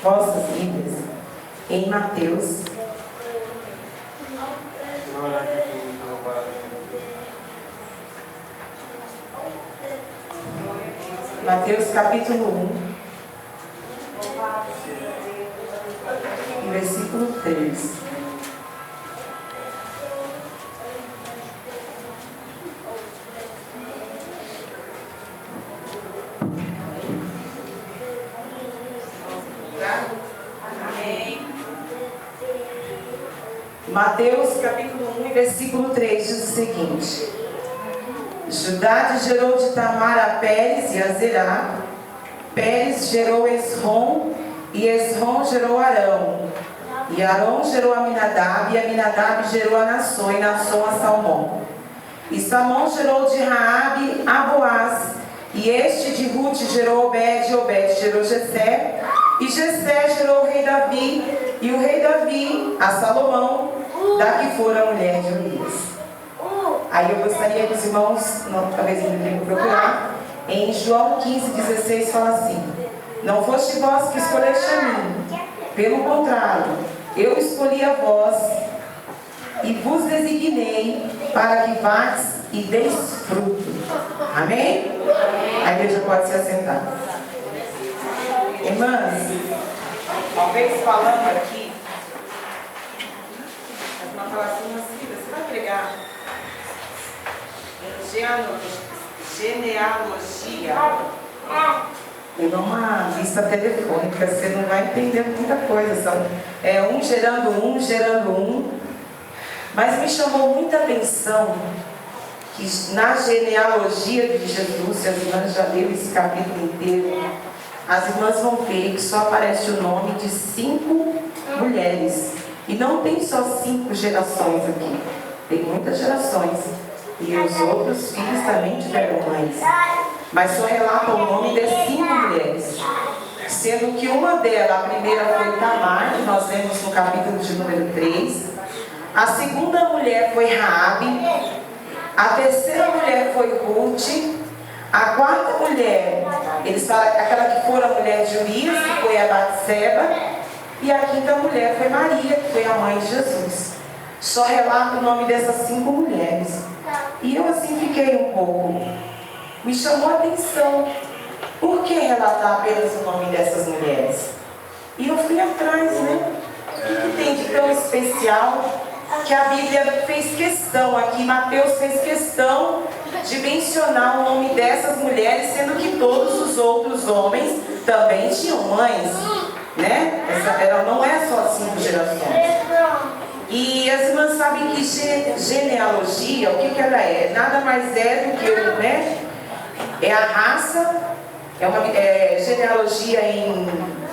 vossas Bíblias em Mateus, capítulo 1, versículo 3. Mateus capítulo 1, versículo 3 diz o seguinte: Judá gerou de Tamar a Pérez e a Zerá. Pérez gerou Esrom, e Esrom gerou Arão. E Arão gerou Aminadab, e Aminadab gerou a Nação, e Nação a Salmão. E Salmão gerou de Raabe a Boaz, e este de Ruth gerou Obed, e Obed gerou Jessé, e Jessé gerou o rei Davi, e o rei Davi a Salomão, da que fora a mulher de Urias. Aí eu gostaria que os irmãos, talvez não tenham que procurar, em João 15,16 fala assim: Não foste vós que escolheste a mim, pelo contrário, eu escolhi a vós e vos designei para que vás e deis fruto. Amém? A igreja pode se assentar. Irmãs, talvez falando aqui, uma falação assim, você vai pregar genealogia. Eu dou uma lista telefônica, você não vai entender muita coisa. É um gerando um. Mas me chamou muita atenção que na genealogia de Jesus, se as irmãs já leram esse capítulo inteiro, as irmãs vão ver que só aparece o nome de 5 mulheres. E não tem só 5 gerações aqui, tem muitas gerações. E os outros filhos também tiveram mães. Mas só relata o nome de 5 mulheres. Sendo que uma delas, a primeira foi Tamar, que nós vemos no capítulo de número 3. A segunda mulher foi Raabe. A terceira mulher foi Ruth. A quarta mulher, eles falam, aquela que for a mulher de Urias, que foi a Batseba. E a quinta mulher foi Maria, que foi a mãe de Jesus. Só relata o nome dessas 5 mulheres. E eu assim fiquei um pouco. Me chamou a atenção. Por que relatar apenas o nome dessas mulheres? E eu fui atrás, né? O que tem de tão especial que a Bíblia fez questão aqui, Mateus fez questão de mencionar o nome dessas mulheres, sendo que todos os outros homens também tinham mães, né? Ela não é só 5 gerações. E as irmãs sabem que genealogia, o que ela é? Nada mais é do que, né? É a raça, genealogia em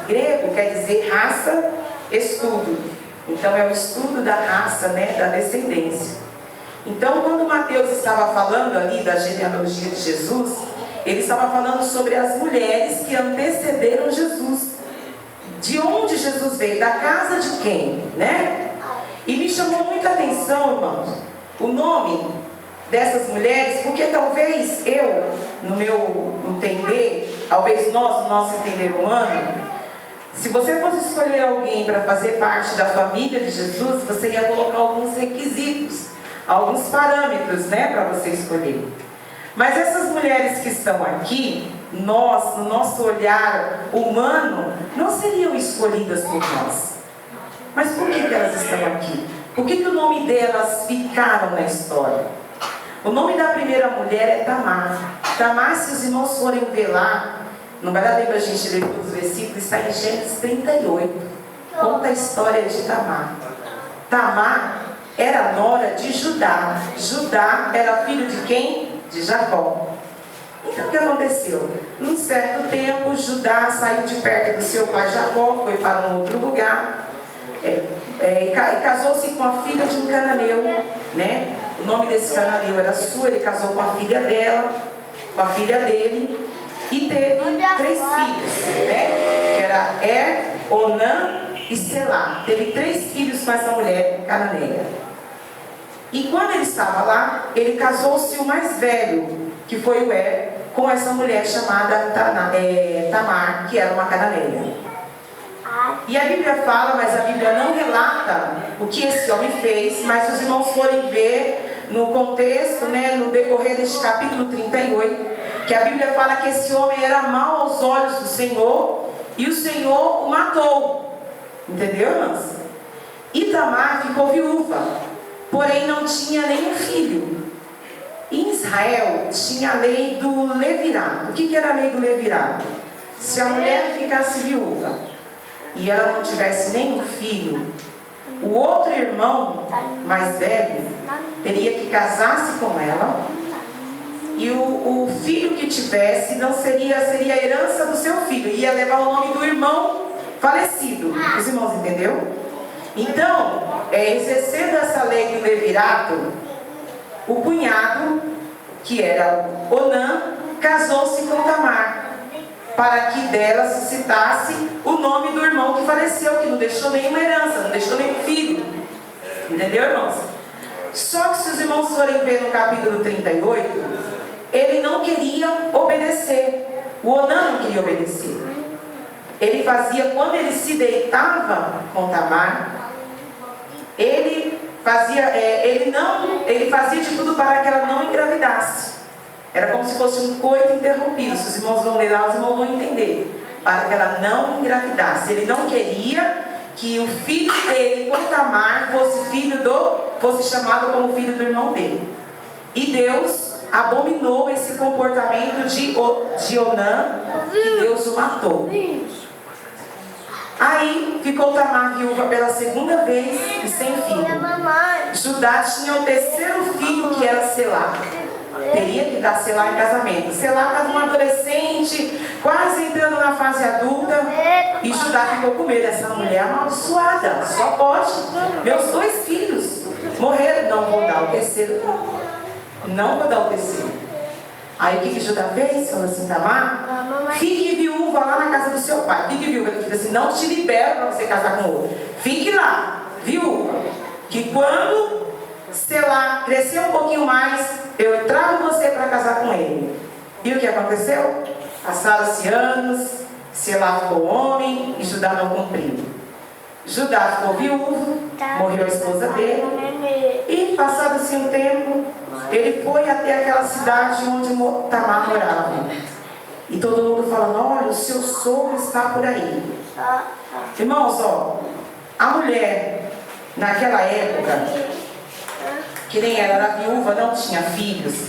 grego quer dizer raça, estudo. Então é o estudo da raça, né? Da descendência. Então quando Mateus estava falando ali da genealogia de Jesus, ele estava falando sobre as mulheres que antecederam Jesus. De onde Jesus veio? Da casa de quem? Né? E me chamou muita atenção, irmãos, o nome dessas mulheres, porque talvez eu, no meu entender, talvez nós, no nosso entender humano, se você fosse escolher alguém para fazer parte da família de Jesus, você ia colocar alguns requisitos, alguns parâmetros, né, para você escolher. Mas essas mulheres que estão aqui, nós, no nosso olhar humano, não seriam escolhidas por nós. Mas por que elas estão aqui? Por que o nome delas ficaram na história? O nome da primeira mulher é Tamar. Tamar, se os irmãos forem ver lá, não vai dar tempo a gente ler todos os versículos, está em Gênesis 38. Conta a história de Tamar. Tamar era nora de Judá. Judá era filho de quem? De Jacó. Então o que aconteceu? Num certo tempo, Judá saiu de perto do seu pai Jacó, foi para um outro lugar. E casou-se com a filha de um cananeu, né? O nome desse cananeu era Sua, ele casou com a filha dela, com a filha dele, e teve 3 filhos, né? Que era Onã e Selá. Teve 3 filhos com essa mulher cananeia. E quando ele estava lá, ele casou-se o mais velho, que foi o com essa mulher chamada Tamar, que era uma cananeia. E a Bíblia fala, mas a Bíblia não relata o que esse homem fez, mas se os irmãos forem ver no contexto, né, no decorrer deste capítulo 38, que a Bíblia fala que esse homem era mau aos olhos do Senhor e o Senhor o matou. Entendeu, irmãos? E Tamar ficou viúva, porém não tinha nenhum filho. Em Israel tinha a lei do levirato. O que era a lei do levirato? Se a mulher ficasse viúva e ela não tivesse nenhum filho, o outro irmão mais velho teria que casar-se com ela, e o filho que tivesse não seria a herança do seu filho, ia levar o nome do irmão falecido. Os irmãos entenderam? Então, exercendo essa lei do levirato, o cunhado, que era Onã, casou-se com Tamar, para que dela suscitasse o nome do irmão que faleceu, que não deixou nenhuma herança, não deixou nenhum filho. Entendeu, irmãos? Só que se os irmãos forem ver no capítulo 38, ele não queria obedecer. O Onã não queria obedecer. Ele fazia, quando ele se deitava com Tamar, ele fazia de tudo para que ela não engravidasse. Era como se fosse um coito interrompido. Se os irmãos vão ler lá, os irmãos vão entender. Para que ela não engravidasse. Ele não queria que o filho dele, com Tamar, fosse chamado como filho do irmão dele. E Deus abominou esse comportamento de Onã, e Deus o matou. Aí ficou Tamar viúva pela segunda vez e sem filho. Judá tinha o terceiro filho, que era Selá. Teria que dar Selá em casamento. Selá estava um adolescente, quase entrando na fase adulta, e Judá ficou com medo. Essa mulher amaldiçoada, só pode. Meus 2 filhos morreram, não vou dar o terceiro. Não vou dar o terceiro. Aí o que Judá fez? Falou assim: Tamar, fique viúva lá na casa do seu pai. Fique viúva. Ele disse assim: não te libero para você casar com outro. Fique lá, viúva. Que quando Selá crescer um pouquinho mais, eu trago você para casar com ele. E o que aconteceu? Passaram-se anos, Selá ficou homem e Judá não cumpriu. Judá ficou viúvo, morreu a esposa dele, e passado-se um tempo, ele foi até aquela cidade onde Tamar morava. E todo mundo falando: olha, o seu sogro está por aí. Irmãos, ó, a mulher naquela época, que nem ela era viúva, não tinha filhos,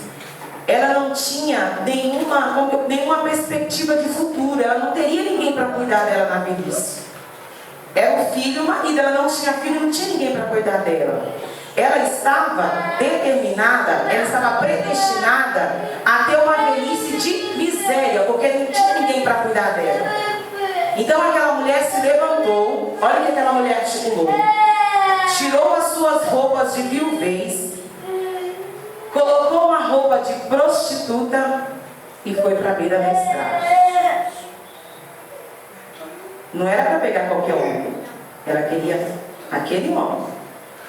ela não tinha nenhuma perspectiva de futuro, ela não teria ninguém para cuidar dela na velhice. Era o filho e o marido, ela não tinha filho, não tinha ninguém para cuidar dela. Ela estava determinada, ela estava predestinada a ter uma velhice de miséria, porque não tinha ninguém para cuidar dela. Então aquela mulher se levantou, olha o que aquela mulher articulou. Tirou as suas roupas de viuvez, colocou uma roupa de prostituta e foi para a beira da estrada. Não era para pegar qualquer homem, ela queria aquele homem.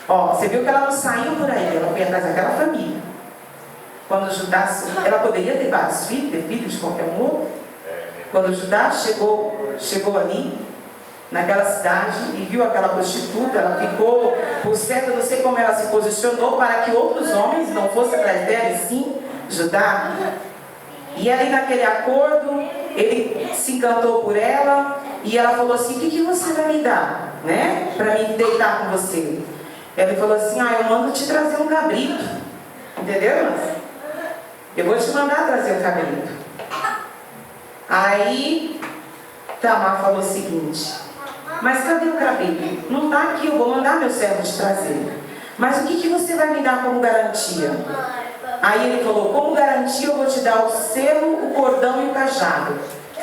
Ó, você viu que ela não saiu por aí, ela foi atrás daquela família. Quando Judá, ela poderia ter vários filhos, ter filhos de qualquer um outro. Quando Judá chegou ali, naquela cidade, e viu aquela prostituta, ela ficou, por certo, eu não sei como ela se posicionou, para que outros homens não fossem atrás dela, e sim Judá. E ali naquele acordo, ele se encantou por ela, e ela falou assim: o que você vai me dar, né, para me deitar com você? Ele falou assim: eu mando te trazer um cabrito. Entendeu, irmãs? Eu vou te mandar trazer um cabrito. Aí Tamar falou o seguinte: mas cadê o cabrito? Não está aqui, eu vou mandar meu servo te trazer. Mas o que você vai me dar como garantia? Aí ele falou: como garantia eu vou te dar o selo, o cordão e o cajado.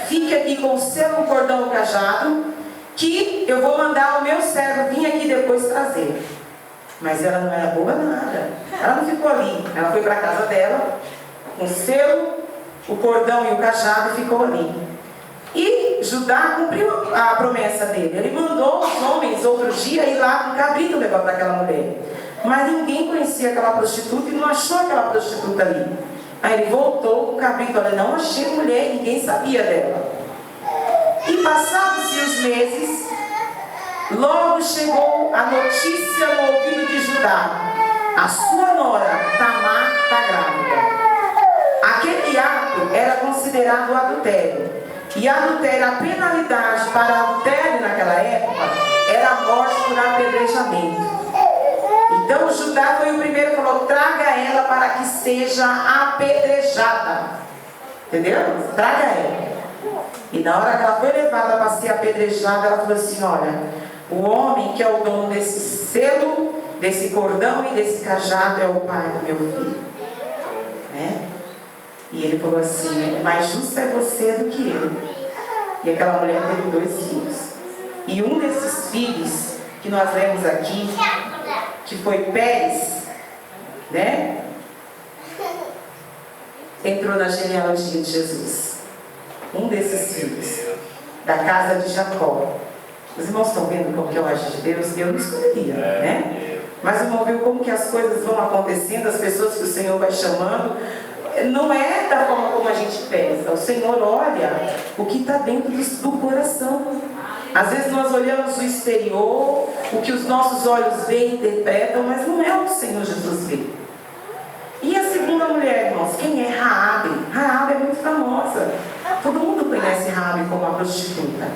Fique aqui com o selo, o cordão e o cajado, que eu vou mandar o meu servo vir aqui depois trazer. Mas ela não era boa nada. Ela não ficou ali. Ela foi para a casa dela, com o selo, o cordão e o cajado, e ficou ali. E Judá cumpriu a promessa dele. Ele mandou os homens outro dia ir lá com o cabrito levar para aquela mulher. Mas ninguém conhecia aquela prostituta e não achou aquela prostituta ali. Aí ele voltou com o cabrito: olha, não achei mulher, ninguém sabia dela. E passados-se os meses, Logo chegou a notícia no ouvido de Judá: a sua nora, Tamar, está grávida. Aquele ato era considerado adultério. E adultério, a penalidade para adultério naquela época era a morte por apedrejamento. Então Judá foi o primeiro que falou: traga ela para que seja apedrejada. Entendeu? Traga ela. E na hora que ela foi levada para ser apedrejada, ela falou assim: olha, o homem que é o dono desse selo, desse cordão e desse cajado é o pai do meu filho. Né? E ele falou assim: mais justo é você do que eu. E aquela mulher teve 2 filhos. E um desses filhos que nós lemos aqui, que foi Pérez, né? Entrou na genealogia de Jesus. Um desses filhos, da casa de Jacó. Os irmãos estão vendo como que eu acho de Deus? Eu não escolheria, né? Mas o irmão viu como que as coisas vão acontecendo, as pessoas que o Senhor vai chamando. Não é da forma como a gente pensa. O Senhor olha o que está dentro do coração. Às vezes nós olhamos o exterior, o que os nossos olhos veem e interpretam, mas não é o que o Senhor Jesus vê. E a segunda mulher, irmãos, quem é Raabe? Raabe é muito famosa. Todo mundo conhece Raabe como a prostituta.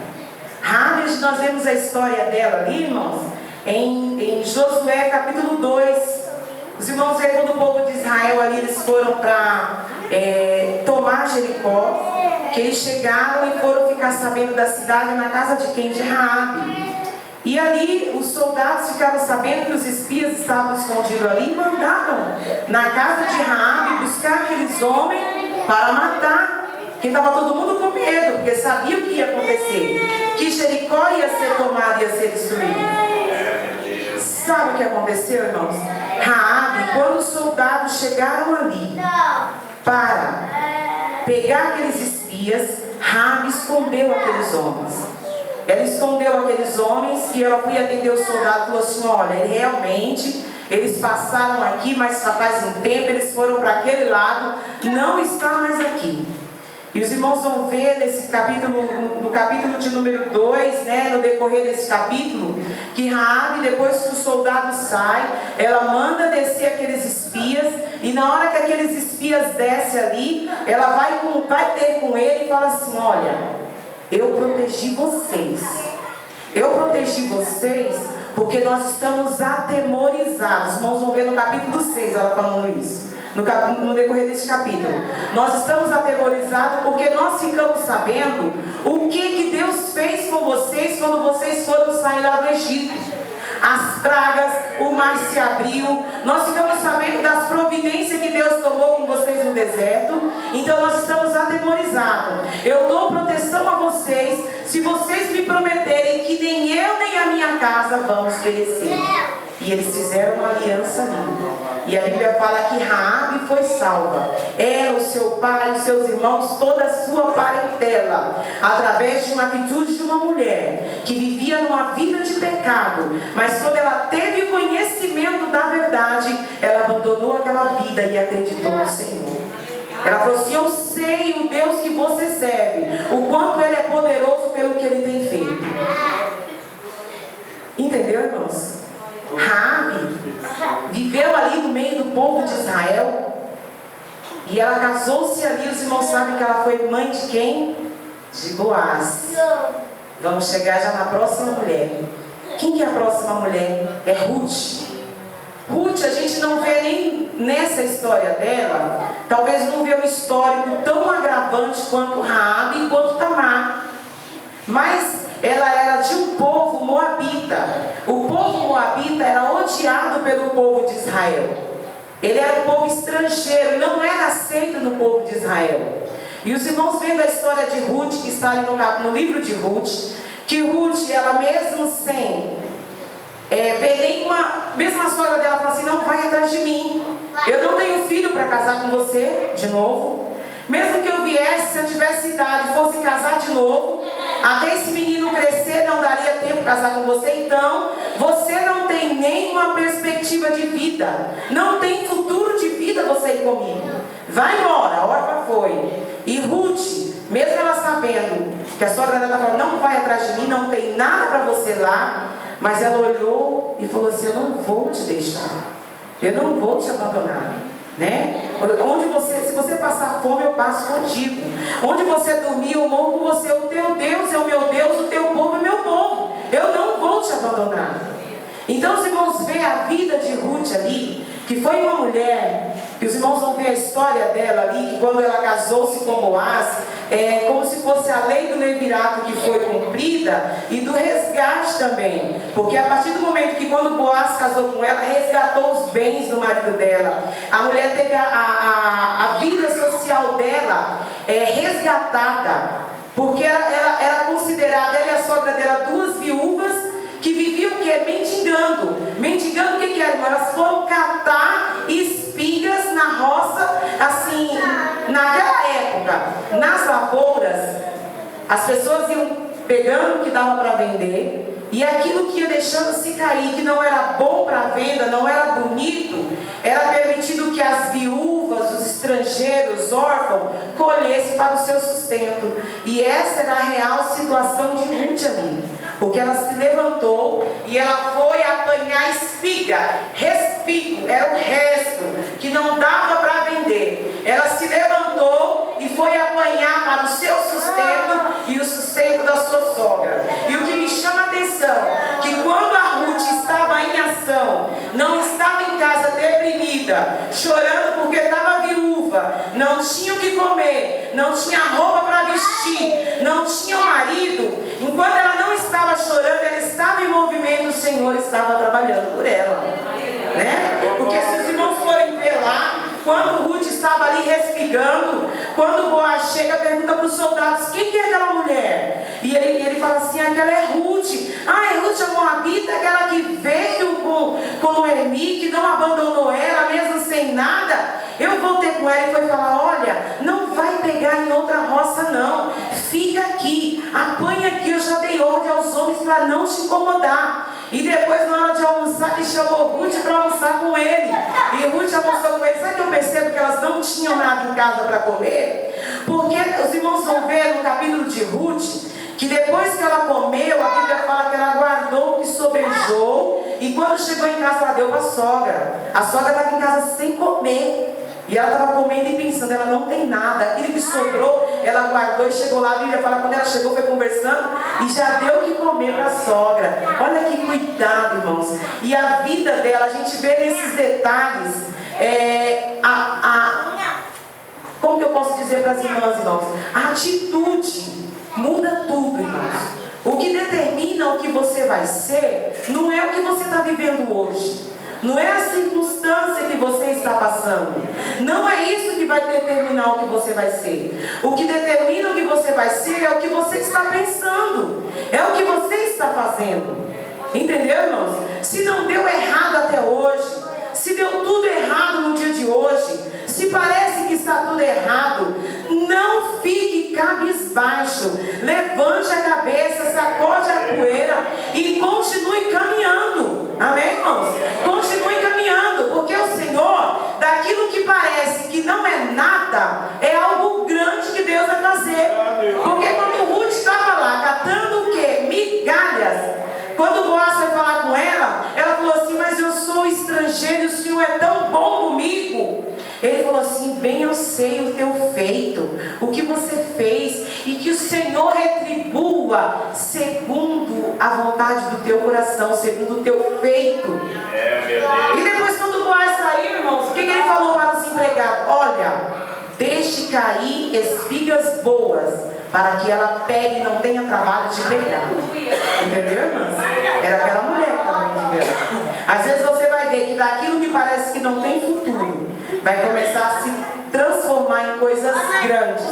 Raabe, nós vemos a história dela ali, irmãos, em Josué capítulo 2. Os irmãos veem quando o povo de Israel ali, eles foram para tomar Jericó, que eles chegaram e foram ficar sabendo da cidade na casa de quem? De Raabe. E ali os soldados ficaram sabendo que os espias estavam escondidos ali e mandaram na casa de Raabe buscar aqueles homens para matar. Porque estava todo mundo com medo, porque sabia o que ia acontecer, que Jericó ia ser tomada, ia ser destruída. Sabe o que aconteceu, irmãos? Raabe, quando os soldados chegaram ali para pegar aqueles espias, Raabe escondeu aqueles homens. Ela escondeu aqueles homens e ela foi atender o soldado e falou assim: olha, realmente eles passaram aqui, mas faz um tempo eles foram para aquele lado, não está mais aqui. E os irmãos vão ver nesse capítulo, no capítulo de número 2, né, no decorrer desse capítulo, que Raabe, depois que o soldado sai, ela manda descer aqueles espias, e na hora que aqueles espias descem ali, ela vai ter com ele e fala assim: olha, eu protegi vocês. Eu protegi vocês porque nós estamos atemorizados. Os irmãos vão ver no capítulo 6 ela falando isso. No decorrer desse capítulo, nós estamos atemorizados porque nós ficamos sabendo o que Deus fez com vocês quando vocês foram sair lá do Egito. As pragas, o mar se abriu, nós ficamos sabendo das providências que Deus tomou com vocês no deserto. Então nós estamos atemorizados. Eu dou proteção a vocês se vocês me prometerem que nem eu nem a minha casa vamos perecer. E eles fizeram uma aliança ali. E a Bíblia fala que Raabe foi salva. Ela, o seu pai, os seus irmãos, toda a sua parentela, através de uma atitude de uma mulher que vivia numa vida de pecado. Mas quando ela teve conhecimento da verdade, ela abandonou aquela vida e acreditou no Senhor. Ela falou assim: eu sei o Deus que você serve, o quanto Ele é poderoso pelo que Ele tem feito. Entendeu, irmãos? Raabe viveu ali no meio do povo de Israel. E ela casou-se ali. Os irmãos sabem que ela foi mãe de quem? De Boaz. Vamos chegar já na próxima mulher. Quem que é a próxima mulher? É Ruth. Ruth, a gente não vê nem nessa história dela, talvez não vê um histórico tão agravante quanto Raabe e quanto Tamar. Mas ela era de um povo moabita. O povo moabita era odiado pelo povo de Israel. Ele era um povo estrangeiro, não era aceito no povo de Israel. E os irmãos vendo a história de Ruth, que está ali no livro de Ruth, que Ruth, ela mesmo sem mesmo a sogra dela falou assim: não vai atrás de mim, eu não tenho filho para casar com você de novo. Mesmo que eu viesse, se eu tivesse idade, fosse casar de novo, até esse menino crescer, não daria tempo para casar com você. Então, você não tem nenhuma perspectiva de vida, não tem futuro de vida você ir comigo. Vai embora, a hora foi. E Ruth, mesmo ela sabendo que a sogra dela falou, não vai atrás de mim, não tem nada para você lá. Mas ela olhou e falou assim, eu não vou te deixar, eu não vou te abandonar, né? Onde você, se você passar fome, eu passo contigo. Onde você dormir, eu morro com você. O teu Deus é o meu Deus, o teu povo é o meu povo. Eu não vou te abandonar. Então os irmãos veem a vida de Ruth ali, que foi uma mulher, que os irmãos vão ver a história dela ali, que quando ela casou-se com Boaz, como se fosse a lei do levirato que foi cumprida, e do resgate também, porque a partir do momento que quando Boaz casou com ela, resgatou os bens do marido dela, a mulher teve a vida social dela resgatada, porque ela era considerada, ela e a sogra dela, duas viúvas que viviam o quê? Mendigando. Mendigando o que era? Elas foram catar espigas na roça, assim, naquela época, nas lavouras, as pessoas iam pegando o que dava para vender, e aquilo que ia deixando se cair, que não era bom para venda, não era bonito, era permitido que as viúvas, os estrangeiros, os órfãos, colhessem para o seu sustento. E essa era a real situação de Ruth ali. Porque ela se levantou e ela foi apanhar espiga, respigo, era o resto, que não dava para vender. Ela se levantou e foi apanhar para o seu sustento e o sustento da sua sogra. E o que me chama a atenção, que quando a Ruth estava em ação, não estava em casa deprimida, chorando porque estava viúva, não tinha o que comer, não tinha roupa para vestir, não tinha marido. Enquanto ela não estava chorando, ela estava em movimento, o Senhor estava trabalhando por ela, né? Porque se os irmãos forem ver lá, quando Ruth estava ali respigando, quando Boaz chega, pergunta para os soldados, quem que é aquela mulher? E ele fala assim, aquela é Ruth. Ah, é Ruth a Moabita, aquela que veio com Noemi, que não abandonou ela, mesmo sem nada. Eu voltei com ela e foi falar, olha, não vai pegar em outra roça não, fica aqui, apanha aqui, eu já dei ordem aos homens para não te incomodar. E depois, na hora de almoçar, ele chamou Ruth para almoçar com ele. E Ruth almoçou com ele. Sabe que eu percebo que elas não tinham nada em casa para comer? Porque os irmãos vão ver no capítulo de Ruth, que depois que ela comeu, a Bíblia fala que ela guardou o que sobrejou. E quando chegou em casa, ela deu para a sogra. A sogra estava em casa sem comer. E ela estava comendo e pensando, ela não tem nada. Aquilo que sobrou, ela guardou e chegou lá. A Bíblia fala, quando ela chegou, foi conversando e já deu o que comer para a sogra. Olha que cuidado, irmãos. E a vida dela, a gente vê nesses detalhes, como que eu posso dizer para as irmãs, irmãos? A atitude muda tudo, irmãos. O que determina o que você vai ser, não é o que você está vivendo hoje. Não é a circunstância que você está passando. Não é isso que vai determinar o que você vai ser. O que determina o que você vai ser é o que você está pensando. É o que você está fazendo. Entendeu, irmãos? Se não deu errado até hoje, se deu tudo errado no dia de hoje, se parece que está tudo errado, não fique cabisbaixo. Levante a cabeça, sacode a poeira e continue caminhando. Amém, irmãos? Continue caminhando, porque o Senhor, daquilo que parece que não é nada, é algo grande que Deus vai fazer. Porque quando Ruth estava lá, catando o quê? Migalhas. Quando Boaz foi falar com ela, ela falou assim, mas eu sou estrangeiro e o Senhor é tão bom comigo. Ele falou assim, bem eu sei o teu feito, o que você fez, e que o Senhor retribua segundo a vontade do teu coração, segundo o teu feito. E depois quando Boaz saiu, irmãos, o que ele falou para os empregados? Olha, deixe cair espigas boas, para que ela pegue e não tenha trabalho de pegar. Entendeu, irmãs? Era aquela mulher que estava mendigando. Às vezes você vai ver que daquilo que parece que não tem futuro, vai começar a se transformar em coisas grandes.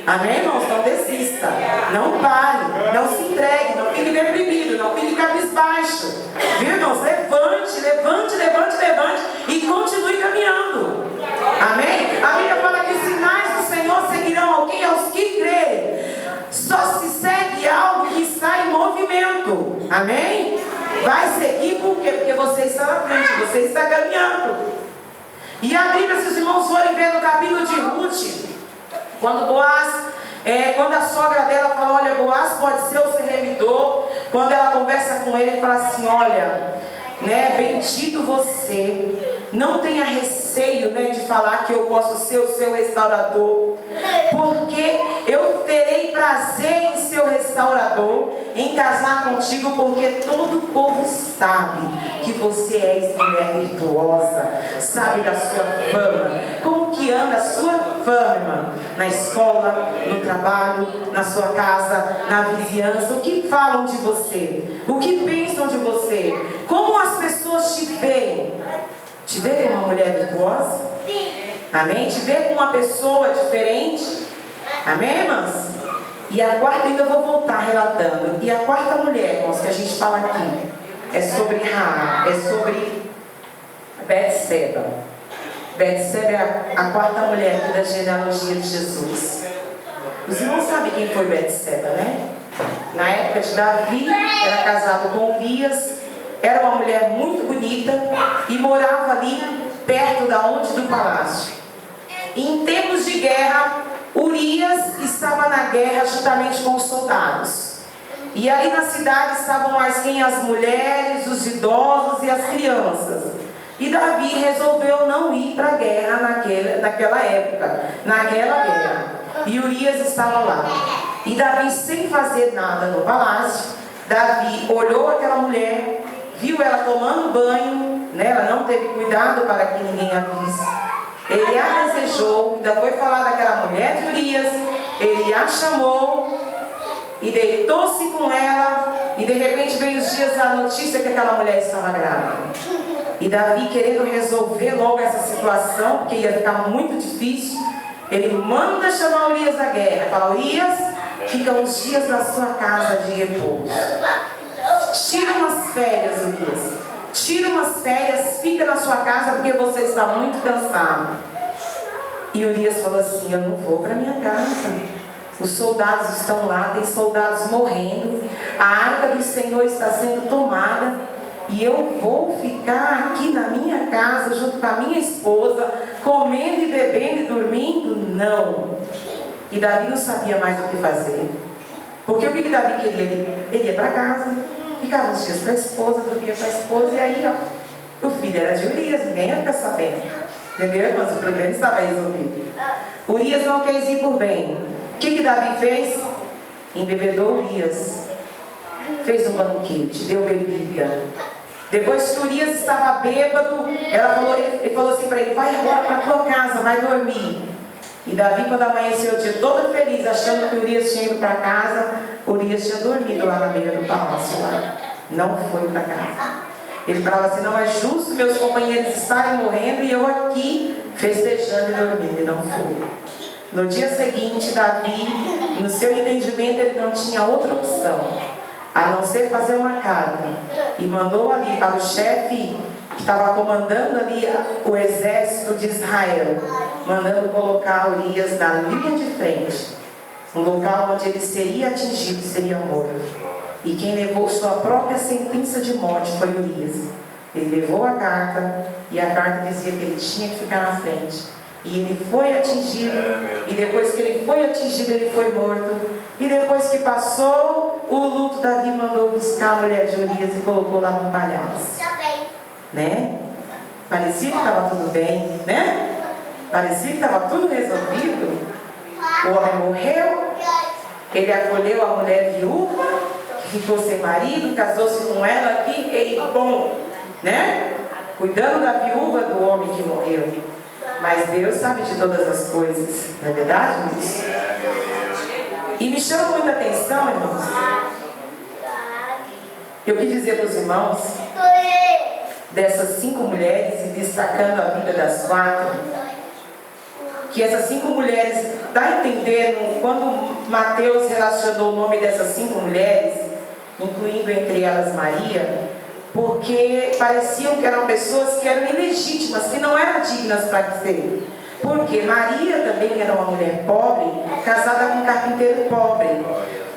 Amém, irmãos? Não desista. Não pare. Não se entregue. Não fique deprimido. Não fique cabisbaixo. Viu, irmãos? Levante, levante, levante, levante e continue caminhando. Amém? A Bíblia fala que os sinais do Senhor seguirão alguém aos que crerem. Só se segue algo que está em movimento. Amém? Vai seguir por quê? Porque você está na frente, você está caminhando. E a Bíblia, se os irmãos forem ver no capítulo de Ruth, quando Boaz Quando a sogra dela fala, olha, Boaz pode ser o servidor, quando ela conversa com ele, fala assim, olha, né, bendito você, não tenha receio, né, de falar que eu posso ser o seu restaurador, porque eu terei prazer em ser o restaurador, em casar contigo, porque todo o povo sabe que você és mulher virtuosa, sabe da sua fama. Como que anda a sua fama, irmã? Na escola, no trabalho, na sua casa, na vizinhança. O que falam de você? O que pensam de você? Como as pessoas te veem? Te vê como uma mulher virtuosa? Amém? Te vê como uma pessoa diferente? Amém, irmãs? E a quarta, ainda vou voltar relatando. E a quarta mulher, irmãos, que a gente fala aqui, é sobre Raab, é sobre Betseba. Betseba é a quarta mulher aqui da genealogia de Jesus. Os irmãos sabem quem foi Betseba, né? Na época de Davi, era casado com Urias, era uma mulher muito bonita e morava ali perto da onde do palácio. Em tempos de guerra, Urias estava na guerra juntamente com os soldados. E ali na cidade estavam mais quem? As mulheres, os idosos e as crianças. E Davi resolveu não ir para a guerra naquela época, naquela guerra. E Urias estava lá. E Davi, sem fazer nada no palácio, Davi olhou aquela mulher, viu ela tomando banho, né? Ela não teve cuidado para que ninguém a visse. Ele a desejou, ainda foi falar daquela mulher de Urias, ele a chamou e deitou-se com ela, e de repente veio os dias a notícia que aquela mulher estava grávida. E Davi, querendo resolver logo essa situação, porque ia ficar muito difícil, ele manda chamar Urias da guerra, fala, Urias, fica uns dias na sua casa de repouso. Tira umas férias, Urias. Tira umas férias, fica na sua casa porque você está muito cansado. E Urias falou assim, eu não vou para minha casa. Os soldados estão lá, tem soldados morrendo. A arca do Senhor está sendo tomada. E eu vou ficar aqui na minha casa, junto com a minha esposa, comendo e bebendo e dormindo? Não. E Davi não sabia mais o que fazer. Porque o que Davi queria? Ele ia para casa, ficava uns dias com a esposa, dormia com a esposa, e aí, ó, o filho era de Urias, ninguém ia ficar sabendo. Entendeu? Mas o problema estava resolvido. Urias não quis ir por bem. O que Davi fez? Embebedou Urias. Fez um banquete, deu bebida. Depois que Urias estava bêbado, ele falou assim para ele, vai agora para a tua casa, vai dormir. E Davi, quando amanheceu o dia todo feliz, achando que Urias tinha ido para casa, Urias tinha dormido lá na beira do palácio. Lá. Não foi para casa. Ele falava assim, não é justo meus companheiros estarem morrendo e eu aqui festejando e dormindo. E não foi. No dia seguinte, Davi, no seu entendimento, ele não tinha outra opção, a não ser fazer uma carta. E mandou ali para o chefe que estava comandando ali o exército de Israel, mandando colocar Urias na linha de frente, um local onde ele seria atingido, seria morto. E quem levou sua própria sentença de morte foi Urias. Ele levou a carta, e a carta dizia que ele tinha que ficar na frente. E ele foi atingido, e depois que ele foi atingido, ele foi morto. E depois que passou o luto, Davi mandou buscar a mulher de Urias e colocou lá no palhaço. Né? Parecia que estava tudo bem, né? Parecia que estava tudo resolvido. O homem morreu, ele acolheu a mulher viúva, que ficou sem marido, casou-se com ela aqui, e bom, né? Cuidando da viúva do homem que morreu. Mas Deus sabe de todas as coisas, não é verdade, isso? E me chama muita atenção, irmãos. Eu quis dizer para os irmãos dessas 5 mulheres, e destacando a vida das 4, que essas 5 mulheres, dá a entender, quando Mateus relacionou o nome dessas 5 mulheres, incluindo entre elas Maria, porque pareciam que eram pessoas que eram ilegítimas, que não eram dignas para ser. Porque Maria também era uma mulher pobre, casada com um carpinteiro pobre.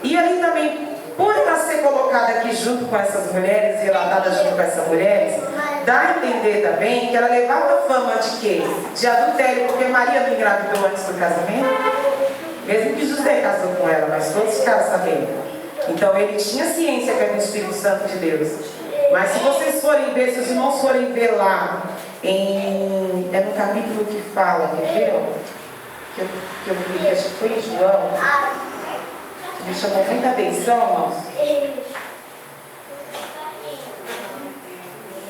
E ali também, por ela ser colocada aqui junto com essas mulheres, relatada junto com essas mulheres, dá a entender também que ela levava fama de quê? De adultério, porque Maria não engravidou antes do casamento. Mesmo que José casou com ela, mas todos ficaram sabendo. Então ele tinha ciência que era o Espírito Santo de Deus. Mas se vocês forem ver, se os irmãos forem ver lá, é no capítulo que fala, quer ver? Que eu vi, acho que foi em João. Me chamou muita atenção, irmãos.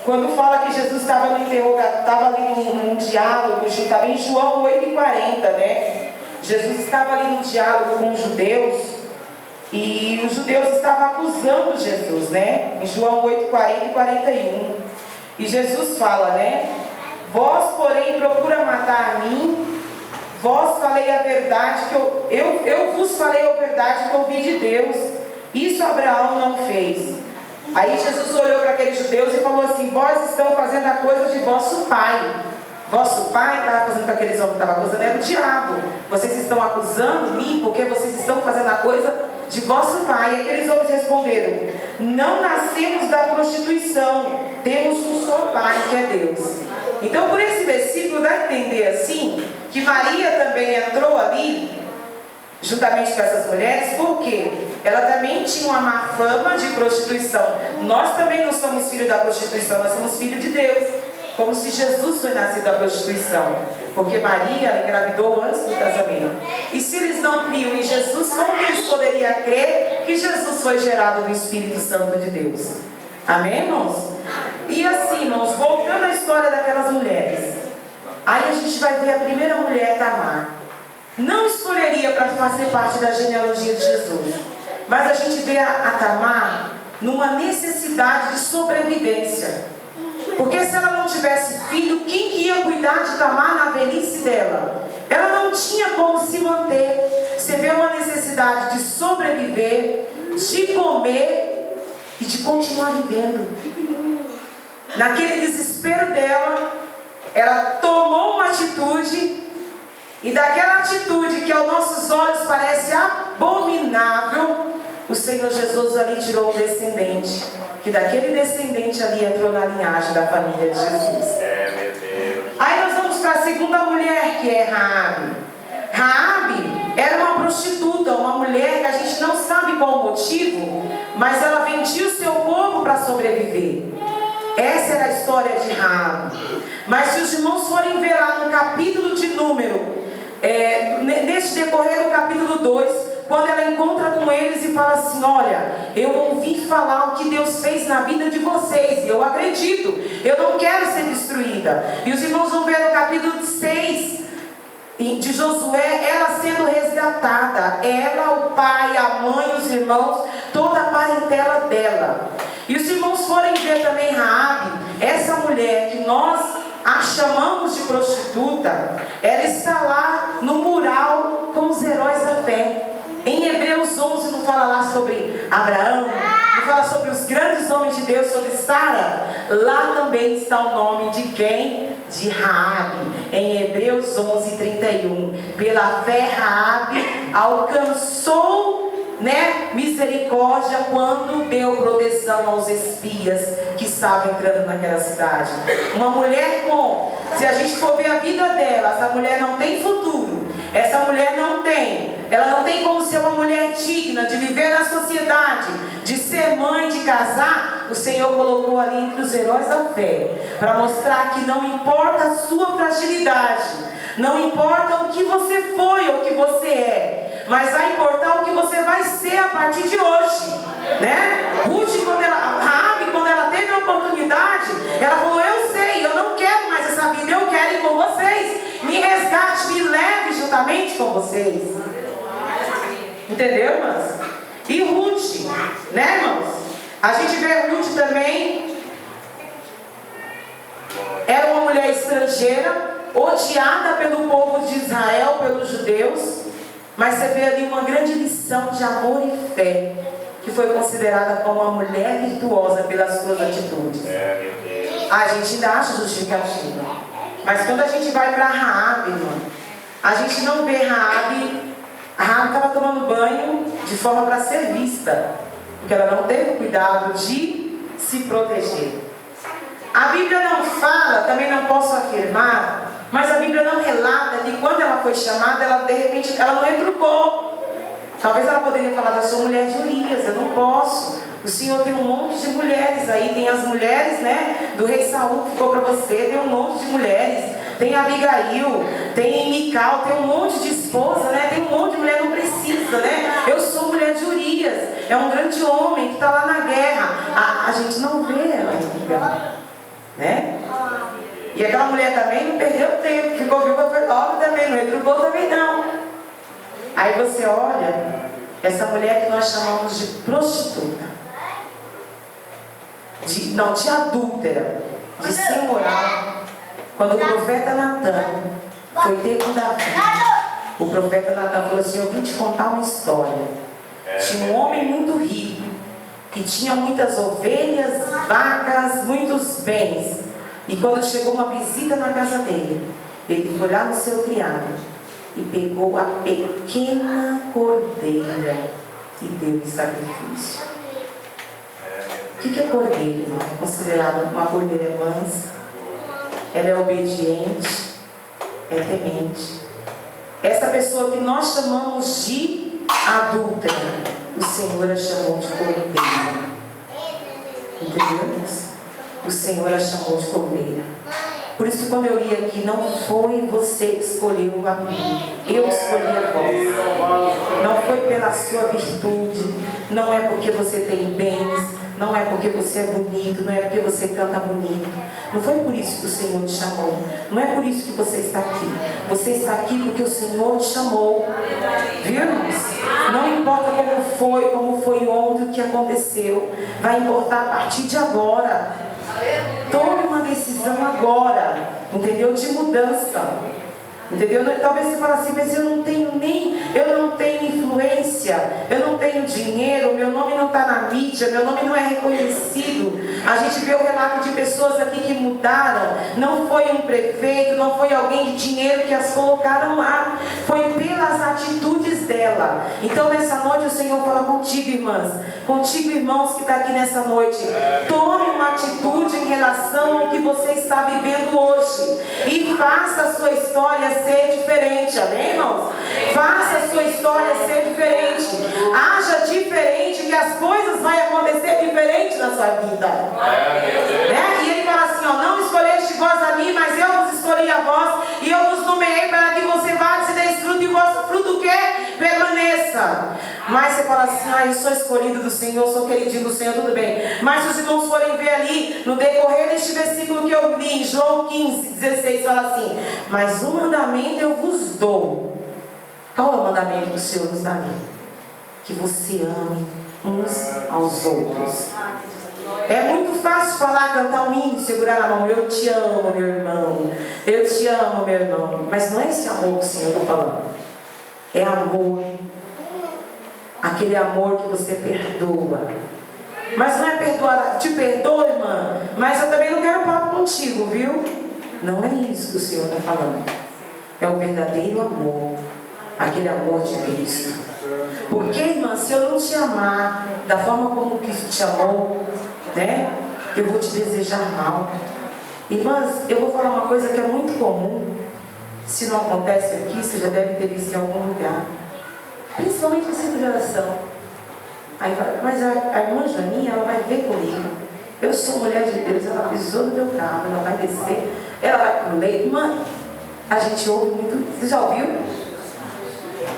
Quando fala que Jesus estava no interrogatório, estava ali num diálogo, estava em João 8,40, né? Jesus estava ali no diálogo com os judeus, e os judeus estavam acusando Jesus, né? Em João 8,40 e 41. E Jesus fala, né? Vós, porém, procura matar a mim, vós falei a verdade, eu vos falei a verdade que ouvi de Deus. Isso Abraão não fez. Aí Jesus olhou para aqueles judeus e falou assim: vós estão fazendo a coisa de vosso pai. Vosso pai estava fazendo com aqueles homens que estavam acusando, era o diabo. Vocês estão acusando mim porque vocês estão fazendo a coisa de vosso pai. E aqueles homens responderam: não nascemos da prostituição, temos um só pai, que é Deus. Então, por esse versículo dá a entender assim, que Maria também entrou ali juntamente com essas mulheres, porque ela também tinha uma má fama de prostituição. Nós também não somos filhos da prostituição, nós somos filhos de Deus, como se Jesus foi nascido da prostituição, porque Maria ela engravidou antes do casamento. E se eles não criam em Jesus, como que eles poderiam crer que Jesus foi gerado do Espírito Santo de Deus? Amém, irmãos? E assim, irmãos, voltando à história daquelas mulheres, aí a gente vai ver a primeira mulher, Tamar. Não escolheria para fazer parte da genealogia de Jesus, mas a gente vê a Tamar numa necessidade de sobrevivência. Porque se ela não tivesse filho, quem que ia cuidar de Tamar na velhice dela? Ela não tinha como se manter. Você vê uma necessidade de sobreviver, de comer e de continuar vivendo. Naquele desespero dela, ela tomou uma atitude. E daquela atitude que aos nossos olhos parece abominável, o Senhor Jesus ali tirou um descendente. Que daquele descendente ali entrou na linhagem da família de Jesus. Meu Deus. Aí nós vamos para a segunda mulher, que é Raabe. Raabe era uma prostituta, uma mulher que a gente não sabe qual o motivo, mas ela vendia o seu povo para sobreviver. Essa era a história de Raabe. Mas se os irmãos forem ver lá no capítulo de Número, neste decorrer do capítulo 2, quando ela encontra com eles e fala assim: olha, eu ouvi falar o que Deus fez na vida de vocês, e eu acredito, eu não quero ser destruída. E os irmãos vão ver no capítulo 6 de Josué, ela sendo resgatada, ela, o pai, a mãe, os irmãos, toda a parentela dela. E os irmãos forem ver também Raabe, essa mulher que nós a chamamos de prostituta, ela está lá no mural com os heróis da fé. Em Hebreus 11 não fala lá sobre Abraão, não fala sobre os grandes homens de Deus, sobre Sara. Lá também está o nome de quem? De Raabe. Em Hebreus 11:31. Pela fé Raabe alcançou misericórdia quando deu proteção aos espias que estavam entrando naquela cidade. Uma mulher se a gente for ver a vida dela, essa mulher não tem futuro. Essa mulher ela não tem como ser uma mulher digna de viver na sociedade, de ser mãe, de casar. O Senhor colocou ali entre os heróis da fé, para mostrar que não importa a sua fragilidade, não importa o que você foi ou o que você é, mas vai importar o que você vai ser a partir de hoje, né? Raabe, quando ela teve a oportunidade, ela falou: eu sei, eu não quero mais essa vida, eu quero ir com vocês, me resgate, me leve juntamente com vocês. Entendeu, irmãos? E Ruth, né, irmãos? A gente vê Ruth também, era uma mulher estrangeira, odiada pelo povo de Israel, pelos judeus, mas você vê ali uma grande lição de amor e fé, que foi considerada como uma mulher virtuosa pelas suas atitudes. A gente ainda acha justificativa, mas quando a gente vai para Raabe, irmão, a gente não vê Raabe estava tomando banho de forma para ser vista, porque ela não teve cuidado de se proteger. A Bíblia não fala, também não posso afirmar, Mas a Bíblia não relata que quando ela foi chamada, ela de repente ela não retrucou. Talvez ela poderia falar: eu sou mulher de Urias, eu não posso. O Senhor tem um monte de mulheres aí, tem as mulheres, né, do rei Saul que ficou para você, tem um monte de mulheres, tem Abigail, tem Mical, tem um monte de esposa, né, tem um monte de mulher, não precisa, né? Eu sou mulher de Urias, é um grande homem que está lá na guerra. A gente não vê ela, né? E aquela mulher também não perdeu tempo, ficou viúva, foi logo também, não retrucou também não. Aí você olha, essa mulher que nós chamamos de prostituta, de adúltera, de sem moral. Quando o profeta Natan foi ter com Davi, o profeta Natan falou assim: eu vim te contar uma história. Tinha um homem muito rico, que tinha muitas ovelhas, vacas, muitos bens. E quando chegou uma visita na casa dele, ele foi lá no seu criado e pegou a pequena cordeira e deu em sacrifício. O que é cordeira, irmão? É considerada uma cordeira mansa, ela é obediente, é temente. Essa pessoa que nós chamamos de adúltera, o Senhor a chamou de cordeira. Entendeu? O Senhor a chamou de cordeira. Por isso, quando eu li aqui, não foi você que escolheu a mim, eu escolhi a vós. Não foi pela sua virtude, não é porque você tem bens, não é porque você é bonito, não é porque você canta bonito. Não foi por isso que o Senhor te chamou. Não é por isso que você está aqui. Você está aqui porque o Senhor te chamou. Viu, irmãos? Não importa como foi ontem, o que aconteceu. Vai importar a partir de agora. Tome uma decisão agora, entendeu? De mudança, entendeu? Talvez você fale assim: mas eu não tenho influência, eu não tenho dinheiro, meu nome não está na mídia, meu nome não é reconhecido. A gente vê o relato de pessoas aqui que mudaram. Não foi um prefeito, não foi alguém de dinheiro que as colocaram lá, foi pelas atitudes dela. Então nessa noite o Senhor fala contigo, irmãs, contigo, irmãos que está aqui nessa noite. Tome uma atitude em relação ao que você está vivendo hoje e faça a sua história ser diferente. Amém, irmãos? Faça a sua história ser diferente. Haja diferente, que as coisas vão acontecer diferente na sua vida. Né? E ele fala assim: ó, não escolheste vós a mim, mas eu vos escolhi a vós, e eu vos nomeei para que você vá e se dê fruto, e o vosso fruto o quê? Permaneça. Mas você fala assim: eu sou escolhido do Senhor, sou queridinho do Senhor, tudo bem. Mas se os irmãos forem ver ali, no decorrer deste versículo que eu li, João 15, 16, fala assim: mas um mandamento eu vos dou. Qual é o mandamento que o Senhor nos dá? Que você ame uns aos outros. É muito fácil falar, cantar um hino, segurar a mão: eu te amo, meu irmão, eu te amo, meu irmão. Mas não é esse amor que o Senhor está falando. É amor, aquele amor que você perdoa. Mas não é perdoar, te perdoa, irmã, mas eu também não quero papo contigo, viu? Não é isso que o Senhor está falando. É o verdadeiro amor, aquele amor de Cristo. Porque, irmã, se eu não te amar da forma como Cristo te amou, né, eu vou te desejar mal. Irmãs, eu vou falar uma coisa que é muito comum. Se não acontece aqui, você já deve ter visto em algum lugar, principalmente no centro de oração. Aí fala: mas a irmã Janinha, ela vai ver comigo. Eu sou mulher de Deus, ela pisou no meu carro, ela vai descer, ela vai pro leito. Mãe, a gente ouve muito. Você já ouviu?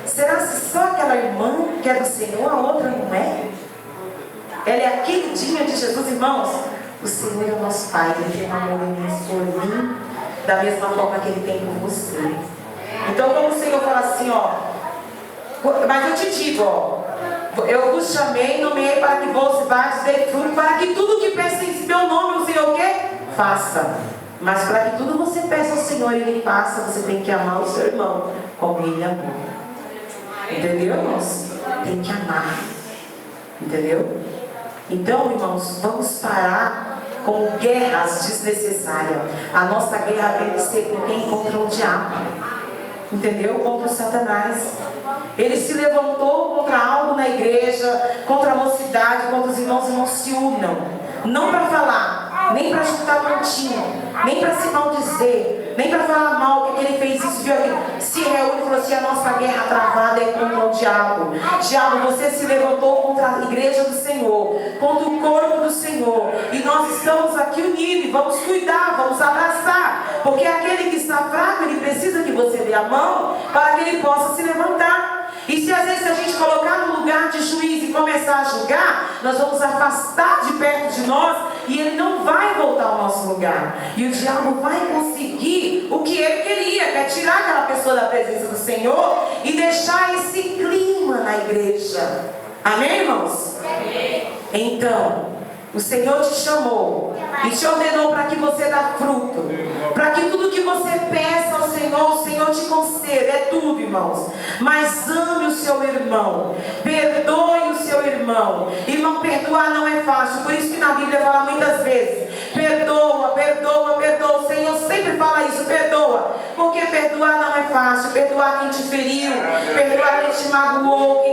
Será que só aquela irmã que é do Senhor, a outra não é? Ela é a queridinha de Jesus, irmãos. O Senhor é o nosso Pai, Ele tem um amor imenso por mim, da mesma forma que Ele tem por você. Então, como o Senhor fala assim, ó, mas eu te digo, ó, eu vos chamei, nomeei para que vos vades dê fruto, para que tudo que peça em meu nome, o Senhor o quê? Faça. Mas para que tudo você peça ao Senhor e Ele faça, você tem que amar o seu irmão como Ele amou. Entendeu, irmãos? Tem que amar. Entendeu? Então, irmãos, vamos parar com guerras desnecessárias. A nossa guerra deve ser com quem? Contra o diabo. Entendeu? Contra o Satanás. Ele se levantou contra algo na igreja, contra a mocidade, contra os irmãos. Irmãos, se unam. Não para falar, nem para chutar pontinho, nem para se maldizer, nem para falar mal, porque ele fez isso, viu aquilo. Se reúne e falou assim: a nossa guerra travada é contra o diabo. Diabo, você se levantou contra a igreja do Senhor, contra o corpo do Senhor, e nós estamos aqui unidos, vamos cuidar, vamos abraçar, porque aquele que está fraco, ele precisa que você dê a mão, para que ele possa se levantar. E se às vezes a gente colocar no lugar de juiz e começar a julgar, nós vamos afastar de perto de nós e ele não vai voltar ao nosso lugar. E o diabo vai conseguir o que ele queria, que é tirar aquela pessoa da presença do Senhor e deixar esse clima na igreja. Amém, irmãos? Amém. Então, o Senhor te chamou e te ordenou para que você dê fruto, para que tudo que você peça ao Senhor, o Senhor te conceda. É tudo, irmãos. Mas ame o seu irmão, perdoe o seu irmão. Irmão, perdoar não é fácil, por isso que na Bíblia fala muitas vezes: perdoa, perdoa, perdoa. O Senhor sempre fala isso: perdoa, porque perdoar não é fácil. Perdoar quem te feriu, perdoar quem te magoou,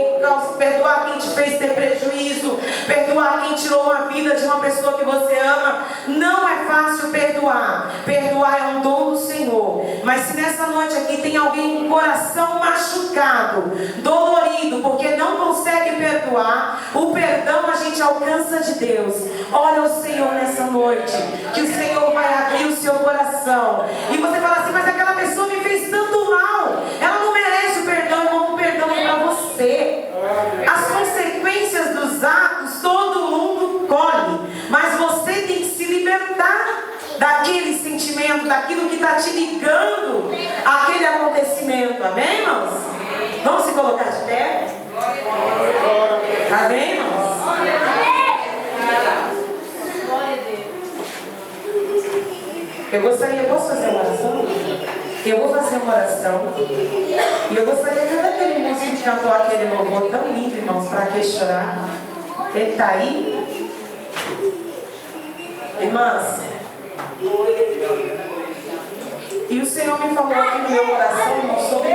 perdoar quem te fez ter prejuízo, perdoar quem tirou a vida de uma pessoa que você ama. Não é fácil perdoar. Perdoar é um dom do Senhor. Mas se nessa noite aqui tem alguém com o coração machucado, dolorido, porque não consegue perdoar, o perdão a gente alcança de Deus. Olha o Senhor nessa noite, que o Senhor vai abrir o seu coração. E você fala assim: mas aquela pessoa me fez tanto mal, ela não merece o perdão. Irmão, o perdão é para você. As consequências dos atos todo mundo colhe, mas você tem que se libertar daquele sentimento, daquilo que está te ligando àquele acontecimento. Amém, irmãos? Vamos se colocar de pé? Amém, irmãos? Eu posso fazer uma oração? Eu vou fazer uma oração. E eu gostaria que aquele músico que cantou aquele louvor tão lindo, irmãos, para que chorar. Ele está aí? Irmãs, e o Senhor me falou aqui no meu coração, irmãos, sobre